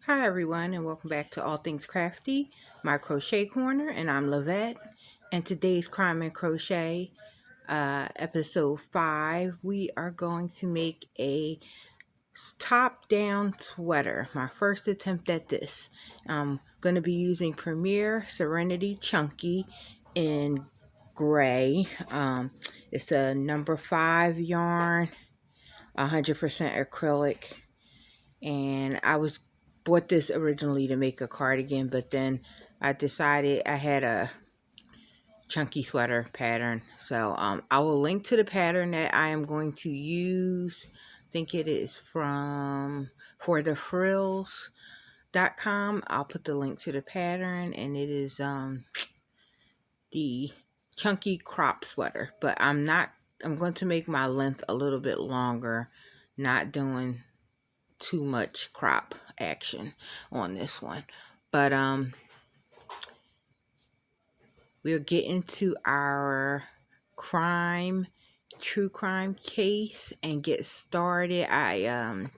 Hi everyone and welcome back to All Things Crafty, my crochet corner, and I'm Lavette. And today's Crime and Crochet, episode 5, we are going to make a top-down sweater. My first attempt at this. I'm going to be using Premier Serenity Chunky in gray. It's a number 5 yarn, 100% acrylic. And I bought this originally to make a cardigan, but then I decided I had a chunky sweater pattern. So I will link to the pattern that I am going to use. I think it is from forthefrills.com. I'll put the link to the pattern, and it is the chunky crop sweater. But I'm going to make my length a little bit longer, not doing too much crop action on this one. But we'll get into our true crime case and get started. I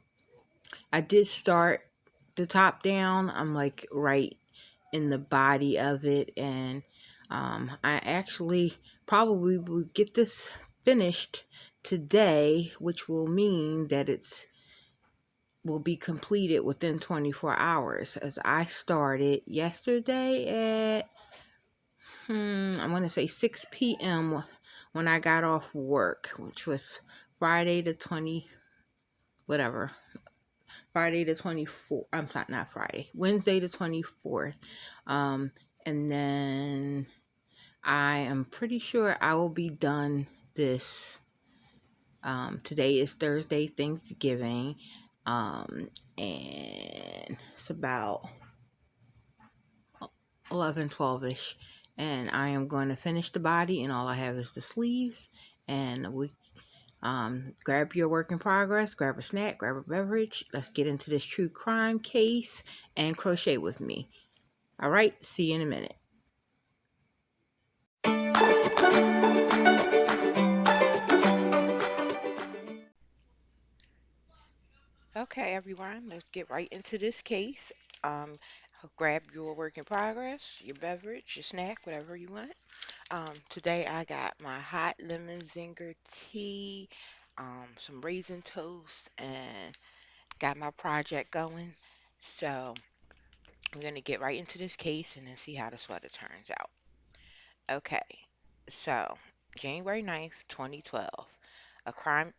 did start the top down. I'm like right in the body of it, and I actually probably will get this finished today, which will mean that will be completed within 24 hours, as I started yesterday at I'm going to say 6 p.m. when I got off work, which was Friday the 20 whatever Friday the 24th. I'm not Friday, Wednesday the 24th. And then I am pretty sure I will be done this. Today is Thursday, Thanksgiving. And it's about 11, 12-ish. And I am going to finish the body, and all I have is the sleeves. And we grab your work in progress, grab a snack, grab a beverage. Let's get into this true crime case and crochet with me. All right, see you in a minute. Okay, everyone, let's get right into this case. Um, Grab your work in progress, your beverage, your snack, whatever you want. Today I got my hot lemon zinger tea, some raisin toast, and got my project going. So we're gonna get right into this case and then see how the sweater turns out. Okay, so January 9th, 2012, a Crime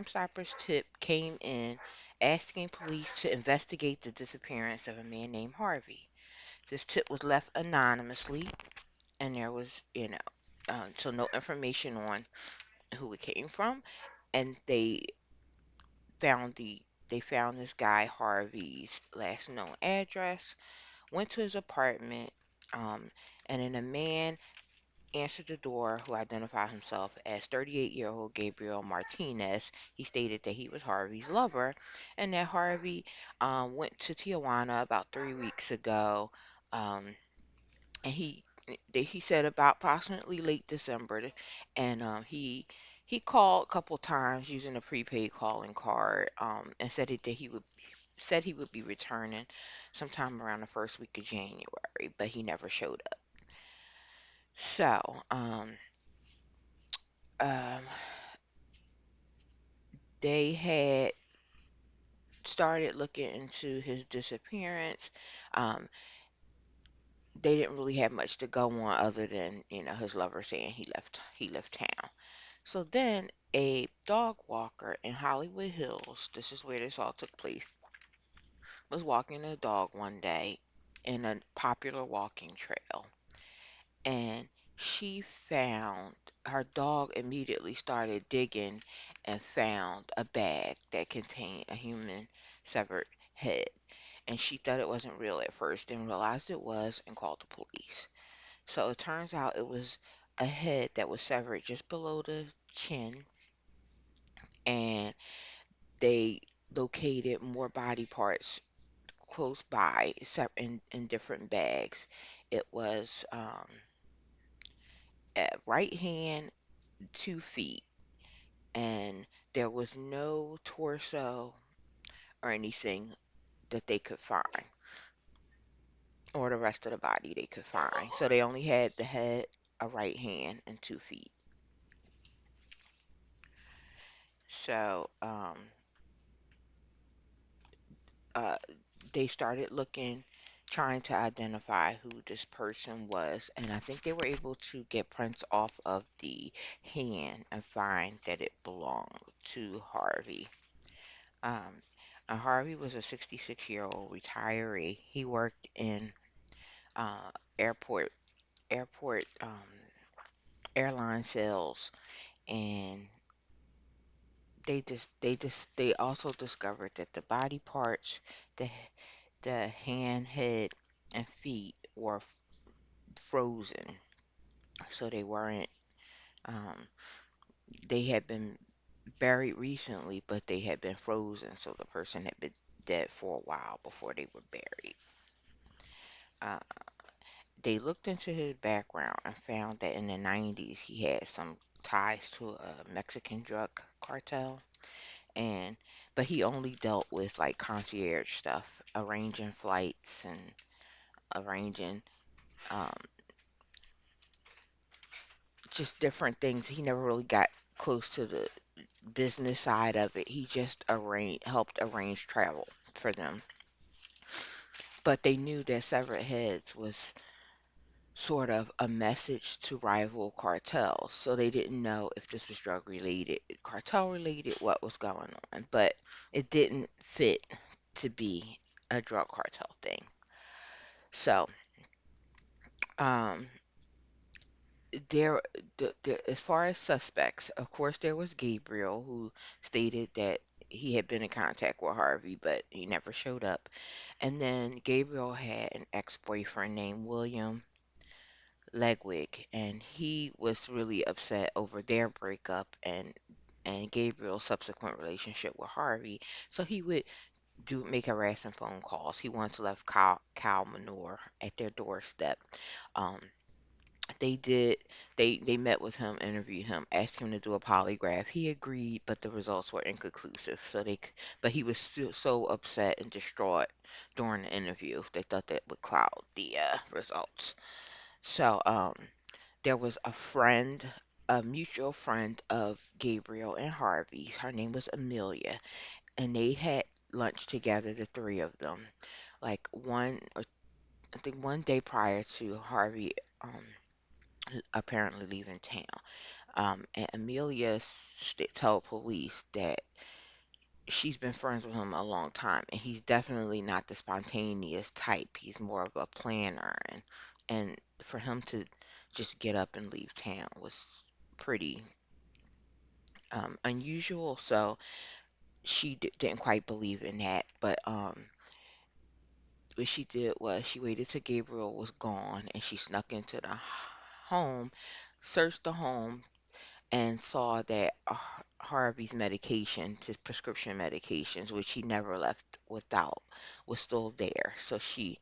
Stoppers tip came in asking police to investigate the disappearance of a man named Harvey. This tip was left anonymously, and there was, so no information on who it came from, and found the they found this guy Harvey's last known address, went to his apartment, um, and then a man answered the door who identified himself as 38-year-old Gabriel Martinez. He stated that he was Harvey's lover and that Harvey went to Tijuana about 3 weeks ago, um, and he said about approximately late December, and he called a couple times using a prepaid calling card, and said he would be returning sometime around the first week of January, but he never showed up. So, um, they had started looking into his disappearance. Um, they didn't really have much to go on other than his lover saying he left town. So then a dog walker in Hollywood Hills, this is where this all took place, was walking a dog one day in a popular walking trail, and she found her dog immediately started digging and found a bag that contained a human severed head. And she thought it wasn't real at first, then realized it was and called the police. So it turns out it was a head that was severed just below the chin, and they located more body parts close by, in different bags. It was at right hand, 2 feet, and there was no torso or anything that they could find. or the rest of the body they could find. So they only had the head, a right hand, and 2 feet. So uh, they started looking, trying to identify who this person was, and I think they were able to get prints off of the hand and find that it belonged to Harvey. Um, Harvey was a 66-year-old retiree. He worked in uh, airport airport airline sales, and they also discovered that the body parts, the the hand, head, and feet were frozen, so they weren't. Um, they had been buried recently, but they had been frozen, so the person had been dead for a while before they were buried. Uh, they looked into his background and found that in the 90s he had some ties to a Mexican drug cartel, and but he only dealt with like concierge stuff, arranging flights and arranging um, just different things. He never really got close to the business side of it. He just helped arrange travel for them. But they knew that severed heads was sort of a message to rival cartels. So they didn't know if this was drug related, cartel related, what was going on. But it didn't fit to be a drug cartel thing. So, um, there, as far as suspects, of course, there was Gabriel, who stated that he had been in contact with Harvey, but he never showed up. And then Gabriel had an ex-boyfriend named William Legwig, and he was really upset over their breakup and Gabriel's subsequent relationship with Harvey. So he would do make harassing phone calls. He once left cow manure at their doorstep. Um, they did. They met with him, interviewed him, asked him to do a polygraph. He agreed, but the results were inconclusive. But he was so upset and distraught during the interview. They thought that would cloud the results. So there was a mutual friend of Gabriel and Harvey. Her name was Amelia, and they had lunch together, the three of them. Like I think one day prior to Harvey apparently leaving town. And Amelia told police that she's been friends with him a long time, and he's definitely not the spontaneous type. He's more of a planner, and for him to just get up and leave town was pretty unusual. So she didn't quite believe in that, but what she did was she waited till Gabriel was gone, and she snuck into the home, searched the home, and saw that Harvey's medication, his prescription medications, which he never left without, was still there. So she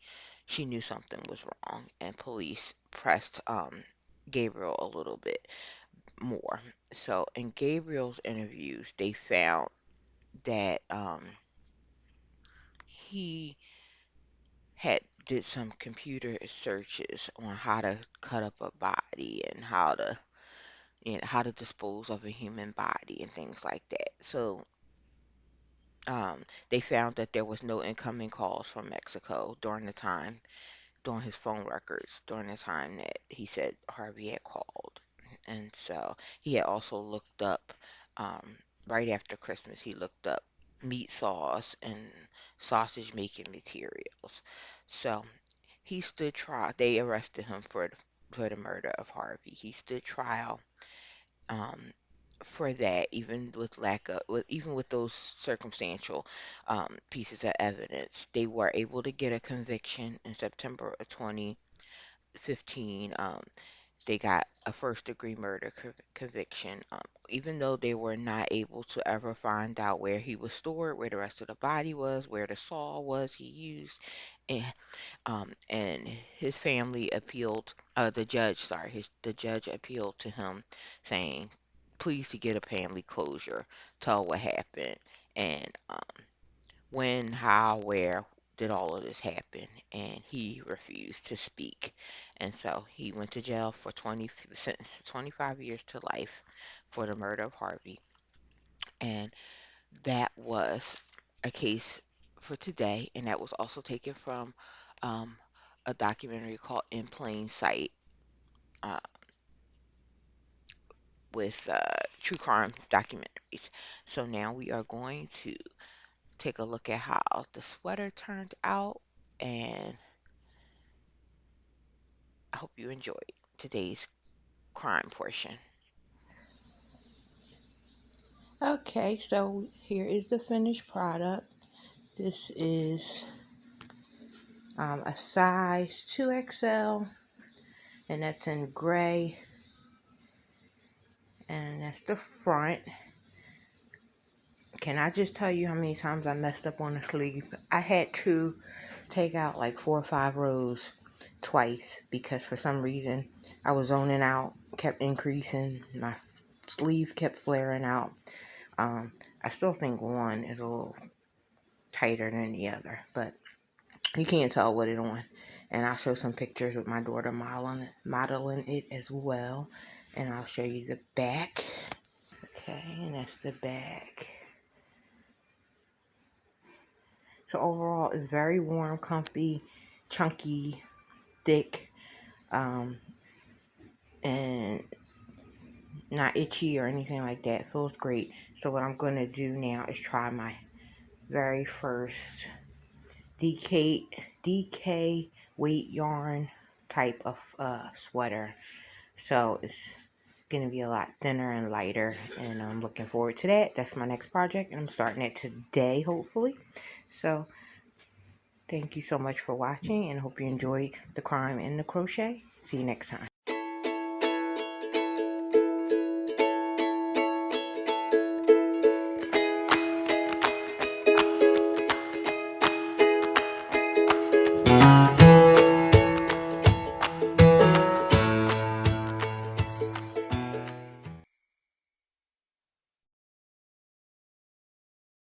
knew something was wrong, and police pressed Gabriel a little bit more. So in Gabriel's interviews, they found that he had did some computer searches on how to cut up a body and how to dispose of a human body and things like that. So they found that there was no incoming calls from Mexico during his phone records, during the time that he said Harvey had called. And so he had also looked up, um, right after Christmas, he looked up meat sauce and sausage making materials. So he stood trial. They arrested him for the murder of Harvey. He stood trial um, for that, even with even with those circumstantial pieces of evidence. They were able to get a conviction in September of 2015. They got a first degree murder conviction, even though they were not able to ever find out where he was stored, where the rest of the body was, where the saw was he used, and and his family appealed. The judge appealed to him, saying, "Please to get a family closure, tell what happened and when, how, where." did all of this happen, and he refused to speak. And so he went to jail for sentenced to 25 years to life for the murder of Harvey. And that was a case for today, and that was also taken from um, a documentary called In Plain Sight, uh, with true crime documentaries. So now we are going to take a look at how the sweater turned out, and I hope you enjoyed today's crime portion. Okay, so here is the finished product. This is a size 2XL, and that's in gray, and that's the front. Can I just tell you how many times I messed up on the sleeve? I had to take out like 4 or 5 rows twice because for some reason I was zoning out, kept increasing, my sleeve kept flaring out. I still think one is a little tighter than the other, but you can't tell with it on. And I'll show some pictures with my daughter modeling it as well. And I'll show you the back. Okay, and that's the back. So overall, it's very warm, comfy, chunky, thick, and not itchy or anything like that. It feels great. So what I'm going to do now is try my very first DK weight yarn type of sweater. So it's going to be a lot thinner and lighter, and I'm looking forward to that. That's my next project, and I'm starting it today, hopefully. So thank you so much for watching, and hope you enjoyed the crime and the crochet. See you next time.